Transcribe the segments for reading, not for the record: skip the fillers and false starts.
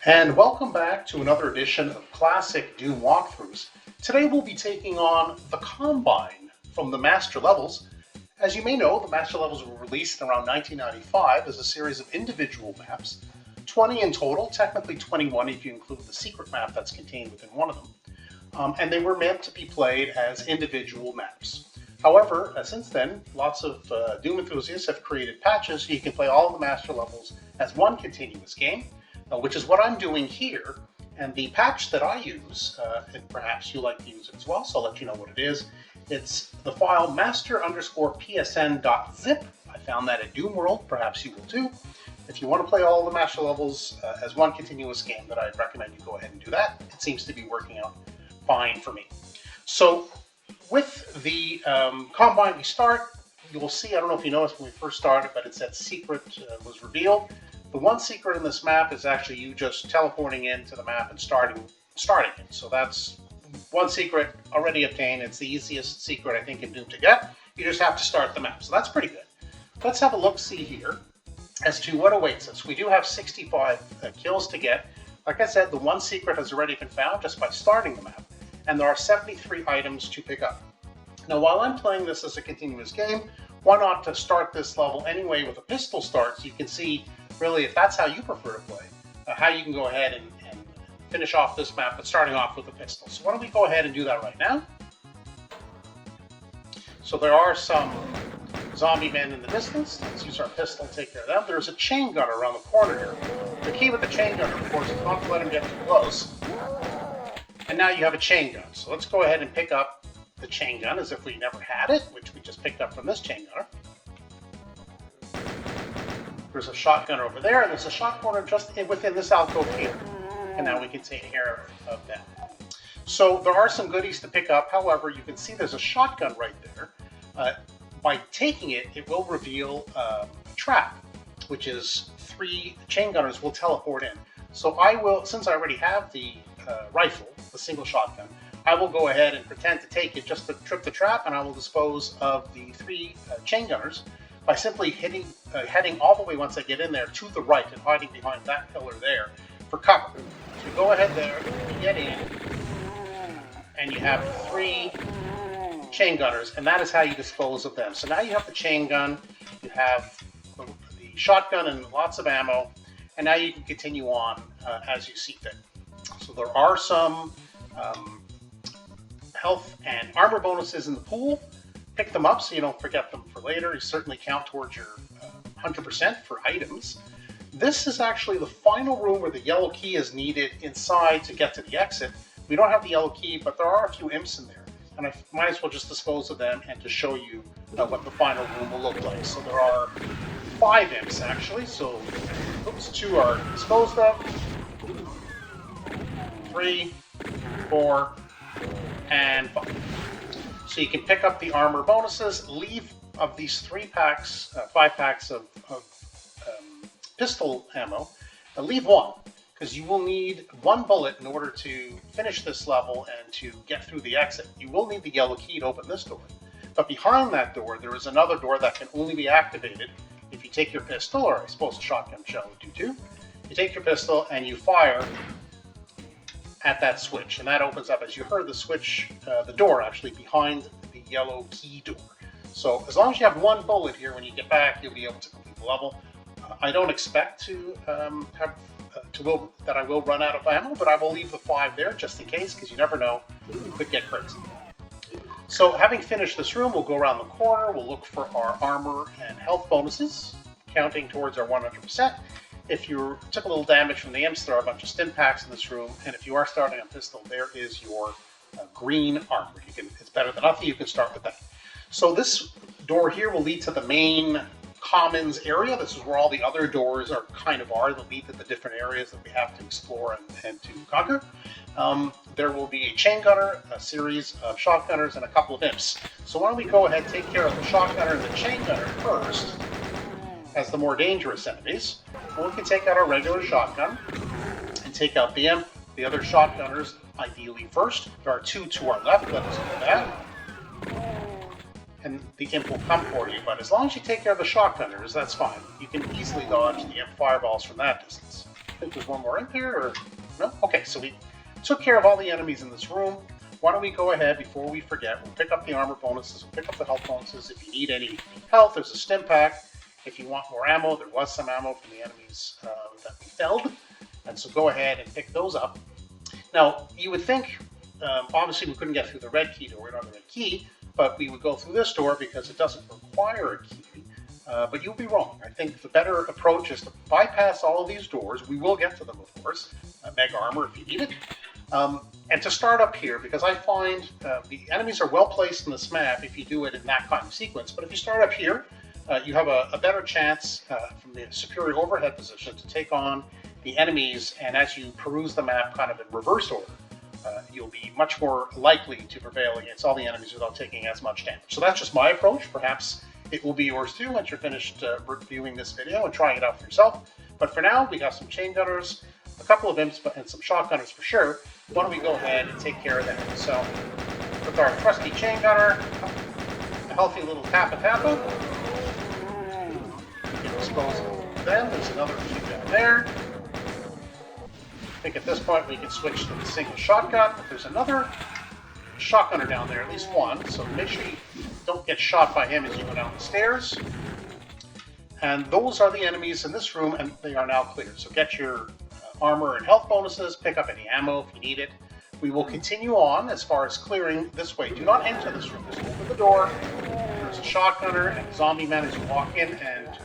And welcome back to another edition of Classic Doom Walkthroughs. Today we'll be taking on the Combine from the Master Levels. As you may know, the Master Levels were released in around 1995 as a series of individual maps, 20 in total, technically 21 if you include the secret map that's contained within one of them. And they were meant to be played as individual maps. However, since then, lots of Doom enthusiasts have created patches so you can play all of the Master Levels as one continuous game. Which is what I'm doing here. And the patch that I use, and perhaps you like to use it as well, so I'll let you know what it is. It's the file master_psn.zip. I found that at Doom World, perhaps you will too. If you want to play all the Master Levels as one continuous game, then I'd recommend you go ahead and do that. It seems to be working out fine for me. So with the Combine we start, you will see, I don't know if you noticed when we first started, but it said secret was revealed. The one secret in this map is actually you just teleporting into the map and starting it. So that's one secret already obtained. It's the easiest secret I think in Doom to get. You just have to start the map. So that's pretty good. Let's have a look-see here as to what awaits us. We do have 65 kills to get. Like I said, the one secret has already been found just by starting the map. And there are 73 items to pick up. Now, while I'm playing this as a continuous game, why not to start this level anyway with a pistol start so you can see really, if that's how you prefer to play, how you can go ahead and finish off this map, but starting off with a pistol. So why don't we go ahead and do that right now? So there are some zombie men in the distance. Let's use our pistol and take care of them. There's a chain gunner around the corner here. The key with the chain gunner, of course, is not to let him get too close. And now you have a chain gun. So let's go ahead and pick up the chain gun as if we never had it, which we just picked up from this chain gunner. There's a shotgun over there, and there's a shotgunner just within this alcove here. And now we can take care of them. So there are some goodies to pick up. However, you can see there's a shotgun right there. By taking it, it will reveal a trap, which is 3 chain gunners will teleport in. So I will, since I already have the rifle, the single shotgun, I will go ahead and pretend to take it just to trip the trap, and I will dispose of the 3 chain gunners by simply heading all the way once I get in there to the right and hiding behind that pillar there for cover. So you go ahead there, you get in, and you have 3 chain gunners, and that is how you dispose of them. So now you have the chain gun, you have the shotgun and lots of ammo, and now you can continue on as you see fit. So there are some health and armor bonuses in the pool. Pick them up so you don't forget them for later. You certainly count towards your 100% for items. This is actually the final room where the yellow key is needed inside to get to the exit. We don't have the yellow key, but there are a few imps in there. And I might as well just dispose of them and to show you what the final room will look like. So there are 5 imps actually. So oops, 2 are disposed of. 3, 4, and 5. So you can pick up the armor bonuses, leave of these 5 packs of pistol ammo, leave 1, because you will need 1 bullet in order to finish this level and to get through the exit. You will need the yellow key to open this door. But behind that door, there is another door that can only be activated if you take your pistol, or I suppose a shotgun shell would do too. You take your pistol and you fire at that switch, and that opens up, as you heard, the switch, the door actually behind the yellow key door. So as long as you have 1 bullet here, when you get back, you'll be able to complete the level. I don't expect to that I will run out of ammo, but I will leave the 5 there just in case, because you never know, you could get crazy. So having finished this room, we'll go around the corner, we'll look for our armor and health bonuses, counting towards our 100%. If you took a little damage from the imps, there are a bunch of stim packs in this room, and if you are starting on pistol, there is your green armor. It's better than nothing, you can start with that. So this door here will lead to the main commons area. This is where all the other doors are that lead to the different areas that we have to explore and to conquer. There will be a chain gunner, a series of shotgunners, and a couple of imps. So why don't we go ahead and take care of the shotgunner and the chain gunner first, as the more dangerous enemies. Or we can take out our regular shotgun and take out the imp, the other shotgunners, ideally first. There are 2 to our left, let us do that. And the imp will come for you, but as long as you take care of the shotgunners, that's fine. You can easily dodge the imp fireballs from that distance. think there's one more in there, or no? Okay, so we took care of all the enemies in this room. Why don't we go ahead, before we forget, we'll pick up the armor bonuses, we'll pick up the health bonuses. If you need any health, there's a stim pack. If you want more ammo, there was some ammo from the enemies that we felled. And so go ahead and pick those up. Now, you would think, obviously we couldn't get through the red key door, we don't have the red key, but we would go through this door because it doesn't require a key. But you'll be wrong. I think the better approach is to bypass all of these doors. We will get to them, of course. Mega armor if you need it. And to start up here, because I find the enemies are well placed in this map if you do it in that kind of sequence. But if you start up here, you have a better chance from the superior overhead position to take on the enemies. And as you peruse the map kind of in reverse order, you'll be much more likely to prevail against all the enemies without taking as much damage. So that's just my approach. Perhaps it will be yours too once you're finished reviewing this video and trying it out for yourself. But for now, we got some chain gunners, a couple of imps, and some shotgunners for sure. Why don't we go ahead and take care of them? So, with our trusty chain gunner, a healthy little tappa, we can dispose of them. There's another few down there. I think at this point we can switch to the single shotgun, but there's another shotgunner down there, at least one, so make sure you don't get shot by him as you go down the stairs. And those are the enemies in this room, and they are now cleared. So get your armor and health bonuses, pick up any ammo if you need it. We will continue on as far as clearing this way. Do not enter this room. Just open the door. There's a shotgunner and a zombie man as you walk in, and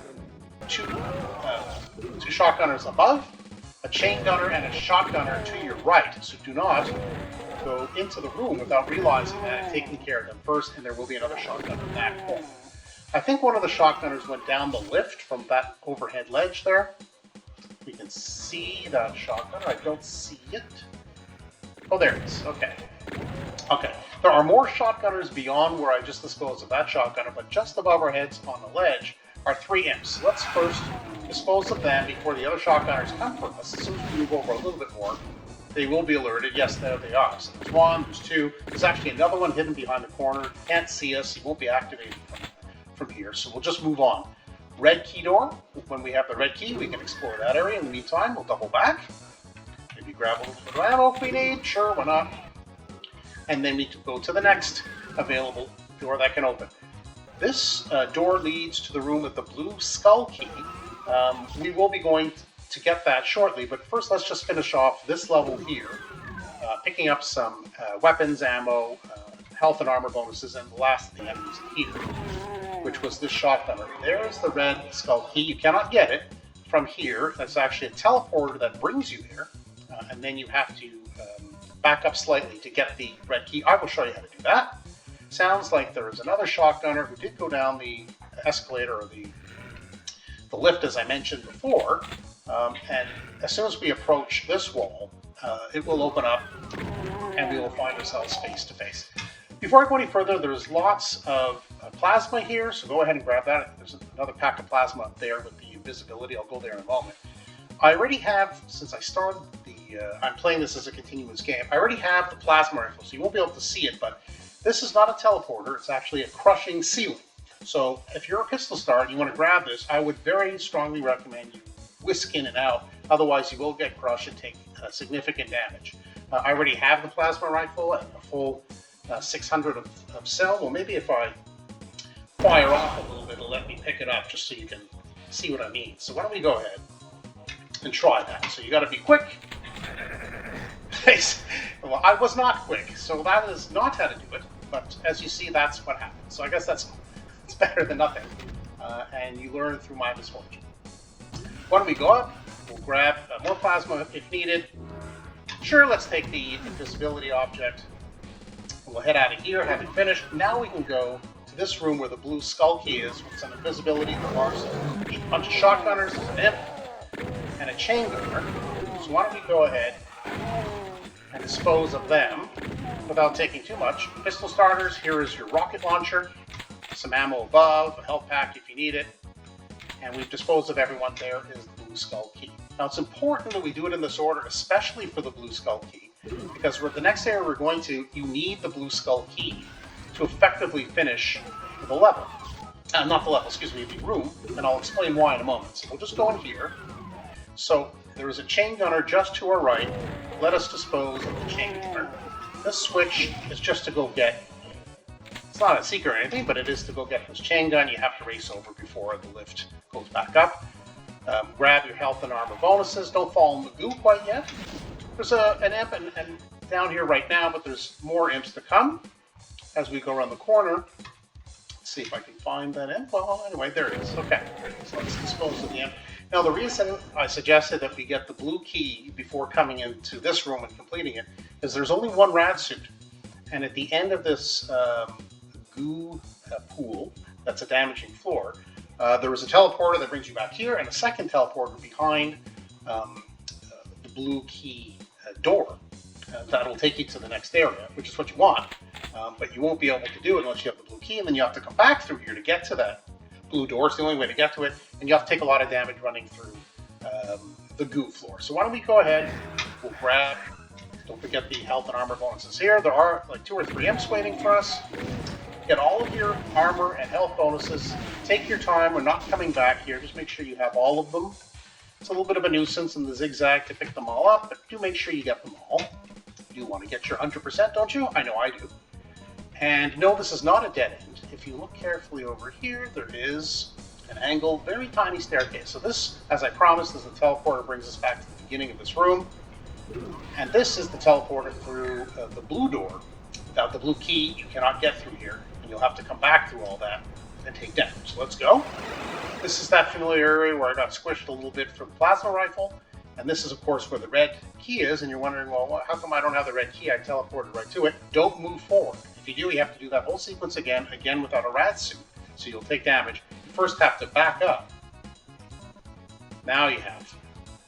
two shotgunners above, a chain gunner and a shotgunner to your right. So do not go into the room without realizing that and taking care of them first, and there will be another shotgunner in that corner. I think one of the shotgunners went down the lift from that overhead ledge there. We can see that shotgunner. I don't see it. Oh, there it is. Okay. Okay. There are more shotgunners beyond where I just disposed of that shotgunner, but just above our heads on the ledge are 3 imps. Let's first dispose of them before the other shotgunners come for us. As soon as we move over a little bit more, they will be alerted. Yes, there they are. So there's one, there's two. There's actually another one hidden behind the corner. Can't see us. He won't be activated from here. So we'll just move on. Red key door. When we have the red key, we can explore that area. In the meantime, we'll double back. Maybe grab a little bit of ammo if we need. Sure, why not? And then we go to the next available door that can open. This door leads to the room with the blue skull key. We will be going to get that shortly, but first let's just finish off this level here, picking up some weapons, ammo, health and armor bonuses, and the last of the enemies here, which was this shotgunner. There's the red skull key. You cannot get it from here. That's actually a teleporter that brings you there, and then you have to back up slightly to get the red key. I will show you how to do that. Sounds like there is another shotgunner who did go down the escalator or the lift, as I mentioned before, and as soon as we approach this wall, it will open up and we will find ourselves face to face. Before I go any further, there's lots of plasma here, so go ahead and grab that. There's another pack of plasma up there with the invisibility. I'll go there in a moment. I already have, since I started I'm playing this as a continuous game, I already have the plasma rifle, so you won't be able to see it, but this is not a teleporter, it's actually a crushing ceiling. So if you're a pistol star and you want to grab this, I would very strongly recommend you whisk in and out, otherwise you will get crushed and take significant damage. I already have the plasma rifle and a full 600 of cell. Well, maybe if I fire off a little bit, it'll let me pick it up just so you can see what I mean. So why don't we go ahead and try that. So you got to be quick. Well, I was not quick, so that is not how to do it, but as you see, that's what happened. So I guess it's better than nothing, and you learn through my misfortune. Why don't we go up? We'll grab more plasma if needed. Sure, let's take the invisibility object. We'll head out of here, having finished. Now we can go to this room where the blue skull key is, with some invisibility. There are a bunch of shotgunners, there's an imp, and a chain gunner. So why don't we go ahead and dispose of them without taking too much. Pistol starters, here is your rocket launcher, some ammo above, a health pack if you need it, and we've disposed of everyone. There is the blue skull key. Now it's important that we do it in this order, especially for the blue skull key, because the next area we're going to, you need the blue skull key to effectively finish the level. Not the level, excuse me, the room, and I'll explain why in a moment. So we'll just go in here. So there is a chain gunner just to our right. Let us dispose of the chain gunner. This switch is just to go get, it's not a secret or anything, but it is to go get this chain gun. You have to race over before the lift goes back up. Grab your health and armor bonuses. Don't fall in the goo quite yet. There's an imp and down here right now, but there's more imps to come as we go around the corner. Let's see if I can find that imp. Well, anyway, there it is. Okay, so let's dispose of the imp. Now, the reason I suggested that we get the blue key before coming into this room and completing it is there's only one rad suit. And at the end of this goo pool, that's a damaging floor, there is a teleporter that brings you back here, and a second teleporter behind the blue key door. That'll take you to the next area, which is what you want. But you won't be able to do it unless you have the blue key, and then you have to come back through here to get to that blue door. It's the only way to get to it, and you have to take a lot of damage running through the goo floor. So why don't we go ahead, we'll grab, don't forget the health and armor bonuses here. There are like 2 or 3 imps waiting for us. Get all of your armor and health bonuses. Take your time, we're not coming back here. Just make sure you have all of them. It's a little bit of a nuisance in the zigzag to pick them all up, but do make sure you get them all. You do want to get your 100%, don't you? I know I do. And no, this is not a dead end. If you look carefully over here, there is an angled, very tiny staircase. So this, as I promised, is the teleporter brings us back to the beginning of this room. And this is the teleporter through the blue door. Without the blue key, you cannot get through here, and you'll have to come back through all that and take damage. So let's go. This is that familiar area where I got squished a little bit from the plasma rifle. And this is, of course, where the red key is, and you're wondering, well, how come I don't have the red key? I teleported right to it. Don't move forward. If you do, you have to do that whole sequence again without a rad suit, so you'll take damage. You first have to back up. Now you have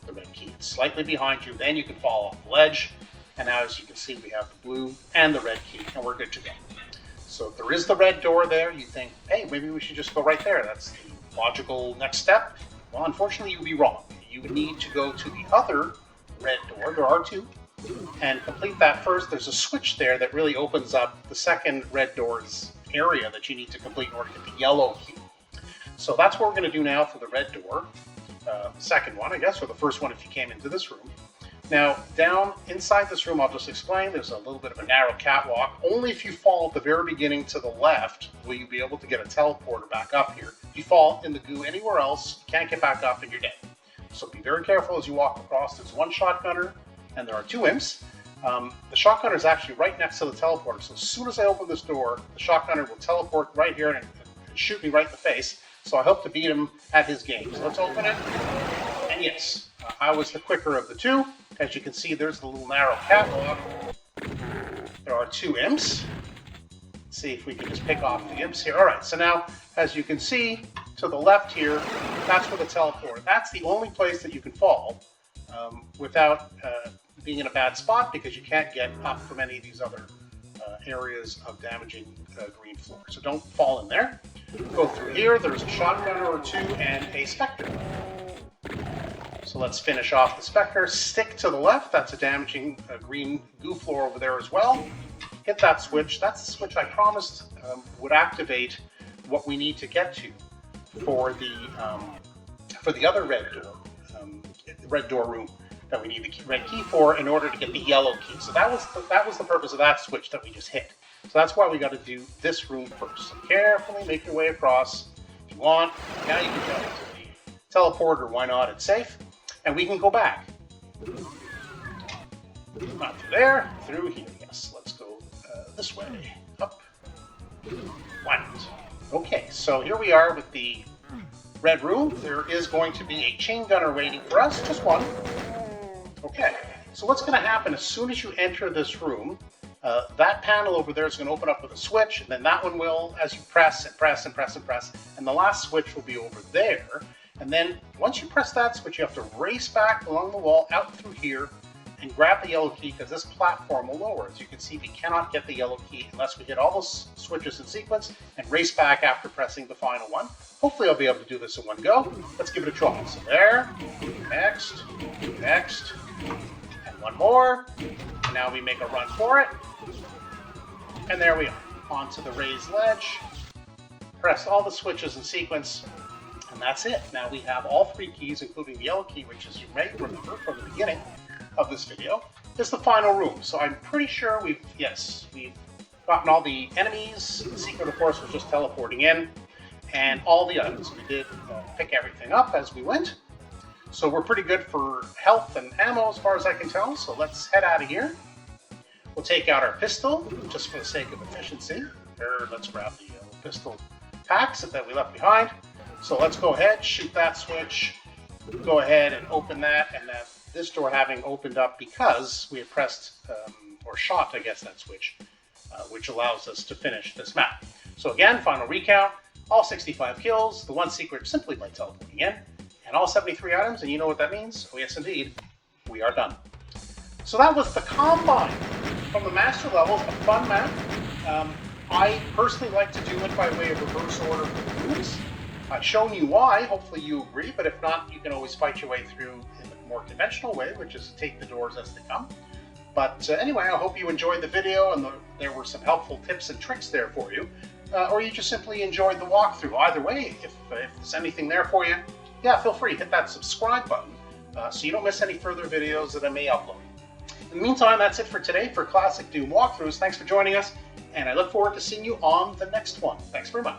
the red key. It's slightly behind you, then you can fall off the ledge, and now as you can see, we have the blue and the red key, and we're good to go. So if there is the red door there, you think, hey, maybe we should just go right there. That's the logical next step. Well, unfortunately, you'd be wrong. You would need to go to the other red door, there are 2, and complete that first. There's a switch there that really opens up the second red door's area that you need to complete in order to get the yellow key. So that's what we're going to do now for the red door, the second one, I guess, or the first one if you came into this room. Now, down inside this room, I'll just explain, there's a little bit of a narrow catwalk. Only if you fall at the very beginning to the left will you be able to get a teleporter back up here. If you fall in the goo anywhere else, you can't get back up and you're dead. So be very careful as you walk across. There's 1 shotgunner, and there are 2 imps. The shotgunner is actually right next to the teleporter. So as soon as I open this door, the shotgunner will teleport right here and shoot me right in the face. So I hope to beat him at his game. So let's open it. And yes, I was the quicker of the 2. As you can see, there's the little narrow catwalk. There are 2 imps. Let's see if we can just pick off the imps here. All right, so now, as you can see, to the left here, that's where the teleporter. That's the only place that you can fall without being in a bad spot, because you can't get up from any of these other areas of damaging green floor. So don't fall in there. Go through here. There's a shotgunner or 2 and a specter. So let's finish off the specter. Stick to the left. That's a damaging green goo floor over there as well. Hit that switch. That's the switch I promised would activate what we need to get to for the other red door room that we need the red key for in order to get the yellow key. So that was the purpose of that switch that we just hit. So that's why we got to do this room first. So carefully make your way across. If you want, now you can go to the teleporter. Why not? It's safe, and we can go back. Not through there, through here. Yes, let's go this way. Up. Why not? Okay, so here we are with the red room. There is going to be a chain gunner waiting for us, just 1. Okay, so what's going to happen as soon as you enter this room, that panel over there is going to open up with a switch, and then that one will, as you press and press and press and press, and the last switch will be over there. And then once you press that switch, you have to race back along the wall out through here and grab the yellow key, because this platform will lower. As you can see, we cannot get the yellow key unless we hit all those switches in sequence and race back after pressing the final one. Hopefully I'll be able to do this in one go. Let's give it a try. So there, next, and 1 more. And now we make a run for it. And there we are, onto the raised ledge. Press all the switches in sequence, And that's it. Now we have all 3 keys, including the yellow key, which, as you may remember from the beginning of this video, is the final room. So I'm pretty sure we've gotten all the enemies. The secret, of course, was just teleporting in, and all the items. We did pick everything up as we went. So we're pretty good for health and ammo as far as I can tell. So let's head out of here. We'll take out our pistol, just for the sake of efficiency. Let's grab the pistol packs that we left behind. So let's go ahead, shoot that switch, go ahead and open that, and this door having opened up because we had pressed, or shot, I guess, that switch, which allows us to finish this map. So again, final recount, all 65 kills, the 1 secret simply by teleporting in, and all 73 items, and you know what that means? Oh yes indeed, we are done. So that was the Combine from the Master Levels, a fun map. I personally like to do it by way of reverse order for the rooms. I've shown you why, hopefully you agree, but if not, you can always fight your way through in the more conventional way, which is to take the doors as they come. But anyway, I hope you enjoyed the video and there were some helpful tips and tricks there for you. Or you just simply enjoyed the walkthrough. Either way, if there's anything there for you, yeah, feel free to hit that subscribe button so you don't miss any further videos that I may upload. In the meantime, that's it for today for Classic Doom Walkthroughs. Thanks for joining us, and I look forward to seeing you on the next one. Thanks very much.